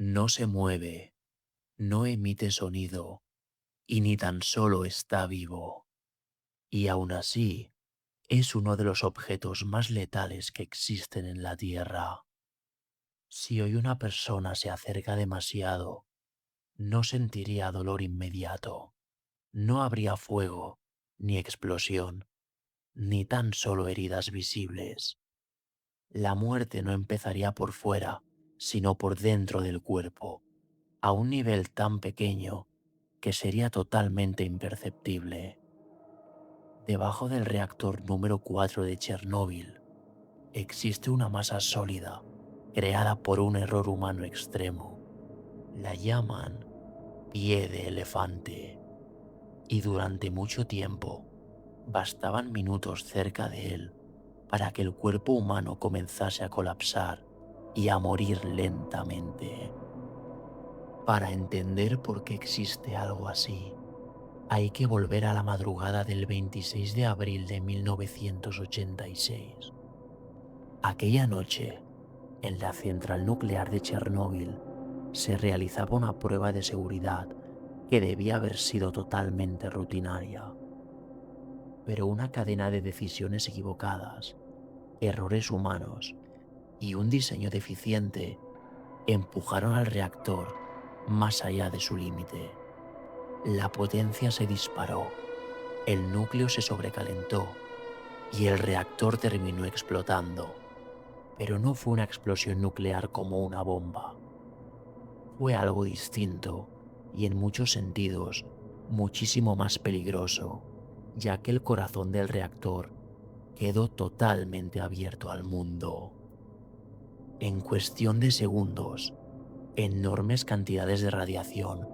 No se mueve, no emite sonido y ni tan solo está vivo. Y aún así, es uno de los objetos más letales que existen en la Tierra. Si hoy una persona se acerca demasiado, no sentiría dolor inmediato. No habría fuego, ni explosión, ni tan solo heridas visibles. La muerte no empezaría por fuera, sino por dentro del cuerpo, a un nivel tan pequeño que sería totalmente imperceptible. Debajo del reactor número 4 de Chernóbil existe una masa sólida creada por un error humano extremo. La llaman pie de elefante y durante mucho tiempo bastaban minutos cerca de él para que el cuerpo humano comenzase a colapsar y a morir lentamente. Para entender por qué existe algo así, hay que volver a la madrugada del 26 de abril de 1986. Aquella noche, en la central nuclear de Chernóbil, se realizaba una prueba de seguridad que debía haber sido totalmente rutinaria. Pero una cadena de decisiones equivocadas, errores humanos y un diseño deficiente empujaron al reactor más allá de su límite. La potencia se disparó, el núcleo se sobrecalentó y el reactor terminó explotando. Pero no fue una explosión nuclear como una bomba. Fue algo distinto y en muchos sentidos muchísimo más peligroso, ya que el corazón del reactor quedó totalmente abierto al mundo. En cuestión de segundos, enormes cantidades de radiación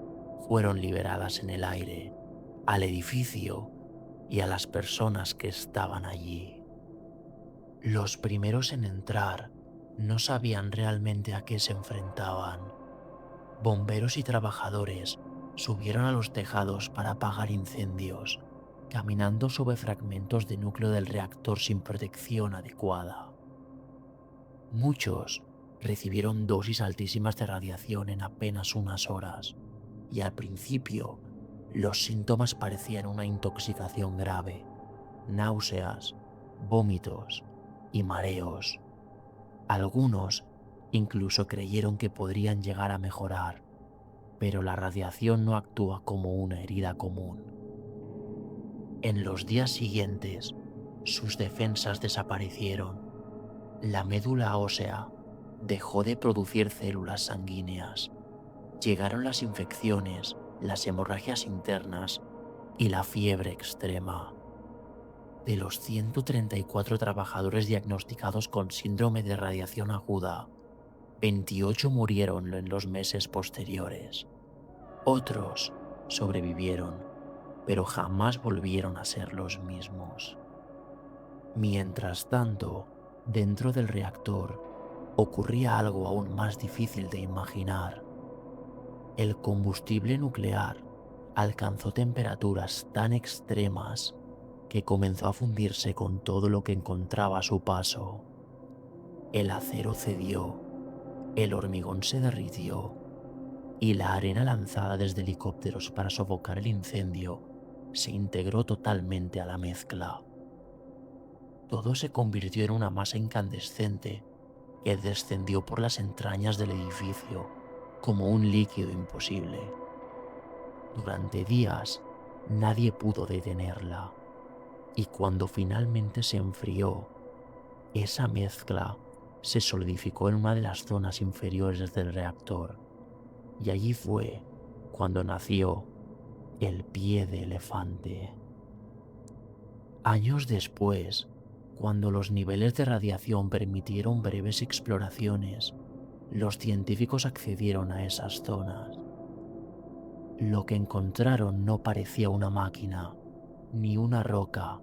fueron liberadas en el aire, al edificio y a las personas que estaban allí. Los primeros en entrar no sabían realmente a qué se enfrentaban. Bomberos y trabajadores subieron a los tejados para apagar incendios, caminando sobre fragmentos de núcleo del reactor sin protección adecuada. Muchos recibieron dosis altísimas de radiación en apenas unas horas, y al principio los síntomas parecían una intoxicación grave: náuseas, vómitos y mareos. Algunos incluso creyeron que podrían llegar a mejorar, pero la radiación no actúa como una herida común. En los días siguientes, sus defensas desaparecieron. La médula ósea dejó de producir células sanguíneas. Llegaron las infecciones, las hemorragias internas y la fiebre extrema. De los 134 trabajadores diagnosticados con síndrome de radiación aguda, 28 murieron en los meses posteriores. Otros sobrevivieron, pero jamás volvieron a ser los mismos. Mientras tanto, dentro del reactor ocurría algo aún más difícil de imaginar. El combustible nuclear alcanzó temperaturas tan extremas que comenzó a fundirse con todo lo que encontraba a su paso. El acero cedió, el hormigón se derritió y la arena lanzada desde helicópteros para sofocar el incendio se integró totalmente a la mezcla. Todo se convirtió en una masa incandescente que descendió por las entrañas del edificio como un líquido imposible. Durante días nadie pudo detenerla, y cuando finalmente se enfrió, esa mezcla se solidificó en una de las zonas inferiores del reactor, y allí fue cuando nació el pie de elefante. Años después, cuando los niveles de radiación permitieron breves exploraciones, los científicos accedieron a esas zonas. Lo que encontraron no parecía una máquina, ni una roca,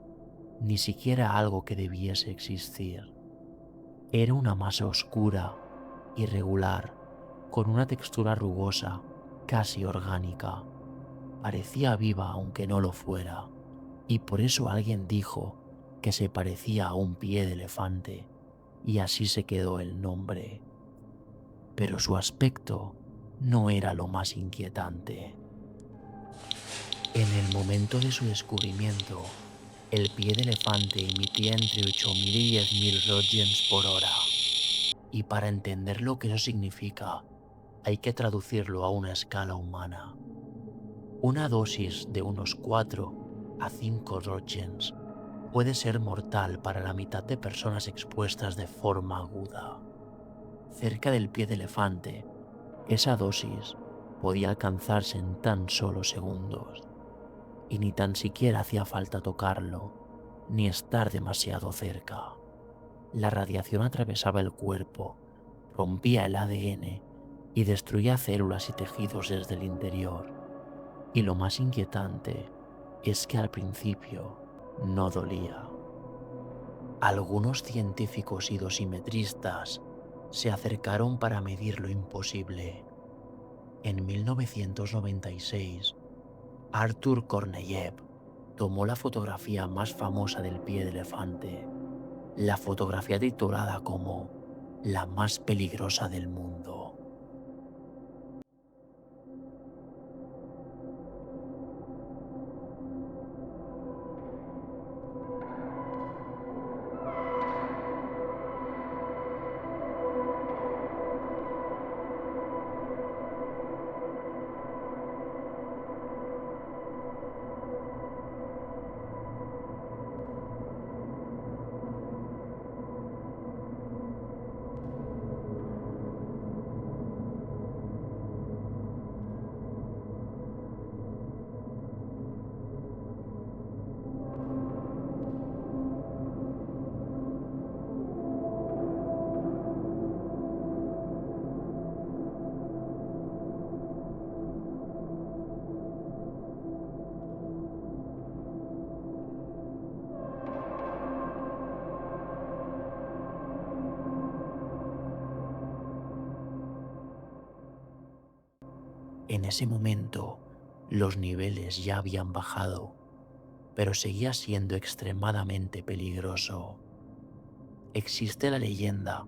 ni siquiera algo que debiese existir. Era una masa oscura, irregular, con una textura rugosa, casi orgánica. Parecía viva aunque no lo fuera, y por eso alguien dijo que se parecía a un pie de elefante, y así se quedó el nombre. Pero su aspecto no era lo más inquietante. En el momento de su descubrimiento, el pie de elefante emitía entre 8.000 y 10.000 roentgens por hora. Y para entender lo que eso significa, hay que traducirlo a una escala humana. Una dosis de unos 4 a 5 roentgens puede ser mortal para la mitad de personas expuestas de forma aguda. Cerca del pie de elefante, esa dosis podía alcanzarse en tan solo segundos, y ni tan siquiera hacía falta tocarlo, ni estar demasiado cerca. La radiación atravesaba el cuerpo, rompía el ADN y destruía células y tejidos desde el interior. Y lo más inquietante es que al principio no dolía. Algunos científicos y dosimetristas se acercaron para medir lo imposible. En 1996, Arthur Korneyev tomó la fotografía más famosa del pie de elefante, la fotografía titulada como la más peligrosa del mundo. En ese momento, los niveles ya habían bajado, pero seguía siendo extremadamente peligroso. Existe la leyenda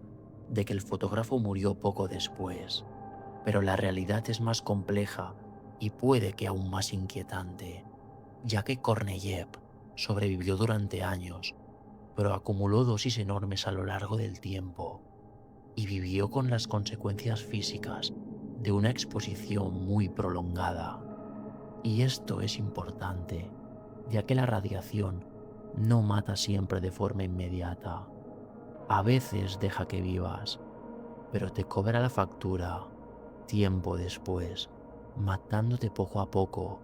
de que el fotógrafo murió poco después, pero la realidad es más compleja y puede que aún más inquietante, ya que Korneyev sobrevivió durante años, pero acumuló dosis enormes a lo largo del tiempo y vivió con las consecuencias físicas de una exposición muy prolongada. Y esto es importante, ya que la radiación no mata siempre de forma inmediata. A veces deja que vivas, pero te cobra la factura tiempo después, matándote poco a poco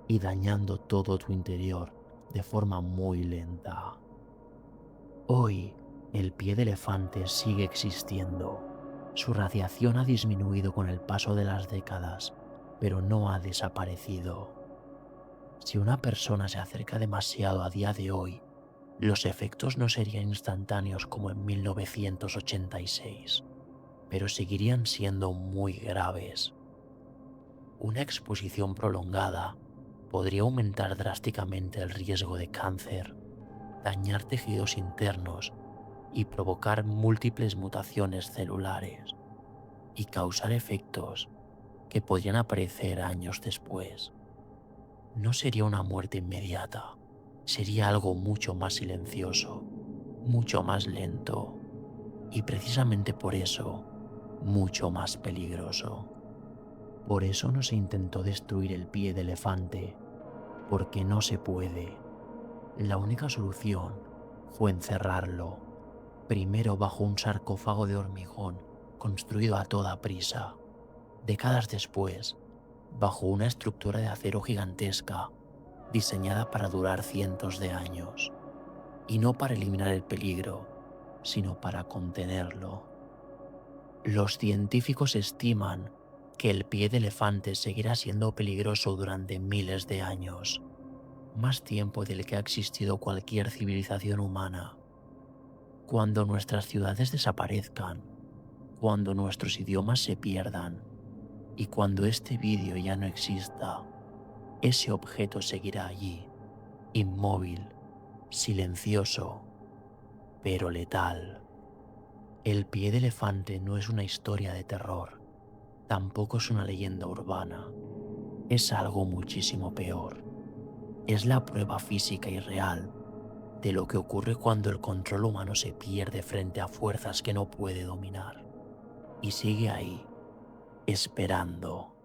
y dañando todo tu interior de forma muy lenta. Hoy, el pie de elefante sigue existiendo. Su radiación ha disminuido con el paso de las décadas, pero no ha desaparecido. Si una persona se acerca demasiado a día de hoy, los efectos no serían instantáneos como en 1986, pero seguirían siendo muy graves. Una exposición prolongada podría aumentar drásticamente el riesgo de cáncer, dañar tejidos internos y provocar múltiples mutaciones celulares, y causar efectos que podrían aparecer años después. No sería una muerte inmediata, sería algo mucho más silencioso, mucho más lento y precisamente por eso, mucho más peligroso. Por eso no se intentó destruir el pie de elefante, porque no se puede. La única solución fue encerrarlo, primero bajo un sarcófago de hormigón construido a toda prisa, décadas después, bajo una estructura de acero gigantesca diseñada para durar cientos de años, y no para eliminar el peligro, sino para contenerlo. Los científicos estiman que el pie de elefante seguirá siendo peligroso durante miles de años, más tiempo del que ha existido cualquier civilización humana. Cuando nuestras ciudades desaparezcan, cuando nuestros idiomas se pierdan y cuando este vídeo ya no exista, ese objeto seguirá allí, inmóvil, silencioso, pero letal. El pie de elefante no es una historia de terror, tampoco es una leyenda urbana. Es algo muchísimo peor. Es la prueba física y real de lo que ocurre cuando el control humano se pierde frente a fuerzas que no puede dominar. Y sigue ahí, esperando